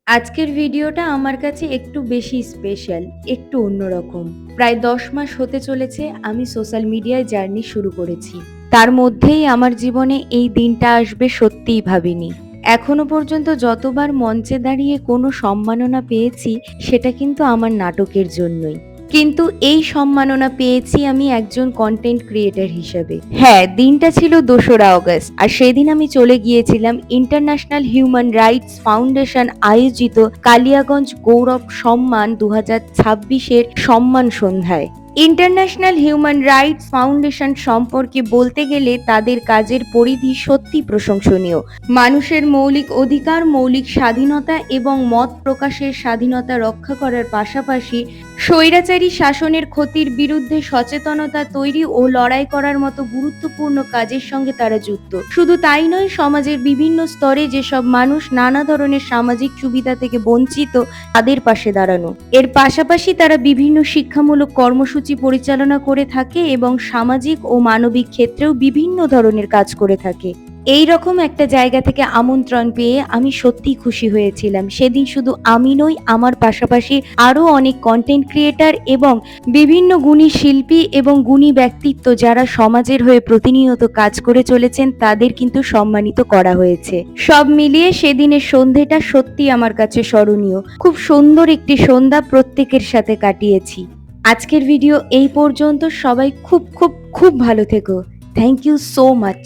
আজকের ভিডিওটা আমার কাছে একটু বেশি স্পেশাল, একটু অন্যরকম। প্রায় ১০ মাস হতে চলেছে আমি সোশ্যাল মিডিয়ায় জার্নি শুরু করেছি। তার মধ্যেই আমার জীবনে এই দিনটা আসবে সত্যিই ভাবিনি। এখনো পর্যন্ত যতবার মঞ্চে দাঁড়িয়ে কোনো সম্মাননা পেয়েছি সেটা কিন্তু আমার নাটকের জন্যই। কিন্তু এই সম্মাননা পেয়েছি আমি একজন কনটেন্ট ক্রিয়েটর হিসেবে। হ্যাঁ, দিনটা ছিল ২রা অগস্ট আর সেদিন আমি চলে গিয়েছিলাম ইন্টারন্যাশনাল হিউম্যান রাইটস ফাউন্ডেশন আয়োজিত কালিয়াগঞ্জ গৌরব সম্মান ২০২৬-এর সম্মান সন্ধ্যায়। ইন্টারন্যাশনাল হিউম্যান রাইটস ফাউন্ডেশন সম্পর্কে বলতে গেলে তাদের কাজের পরিধি সত্যি প্রশংসনীয়। মানুষের মৌলিক অধিকার, মৌলিক স্বাধীনতা এবং মত প্রকাশের স্বাধীনতা রক্ষা করার পাশাপাশি স্বৈরাচারী শাসনের ক্ষতির বিরুদ্ধে সচেতনতা তৈরি ও লড়াই করার মতো গুরুত্বপূর্ণ কাজের সঙ্গে তারা যুক্ত। শুধু তাই নয়, সমাজের বিভিন্ন স্তরে যেসব মানুষ নানা ধরনের সামাজিক সুবিধা থেকে বঞ্চিত তাদের পাশে দাঁড়ানো। এর পাশাপাশি তারা বিভিন্ন শিক্ষামূলক কর্মসূচি পরিচালনা করে থাকে এবং সামাজিক ও মানবিক ক্ষেত্রেও বিভিন্ন ধরনের কাজ করে থাকে। এই রকম একটা জায়গা থেকে আমন্ত্রণ পেয়ে আমি সত্যিই খুশি হয়েছিলাম। সেদিন শুধু আমি নই, আমার পাশাপাশি আরো অনেক কন্টেন্ট ক্রিয়েটর এবং বিভিন্ন গুণী শিল্পী এবং গুণী ব্যক্তিত্ব যারা সমাজের হয়ে প্রতিনিয়ত কাজ করে চলেছেন তাদের কিন্তু সম্মানিত করা হয়েছে। সব মিলিয়ে সেদিনের সন্ধেটা সত্যি আমার কাছে স্মরণীয়। খুব সুন্দর একটি সন্ধ্যা প্রত্যেকের সাথে কাটিয়েছি। আজকের ভিডিও এই পর্যন্ত। সবাই খুব খুব খুব ভালো থেকো। Thank you so much.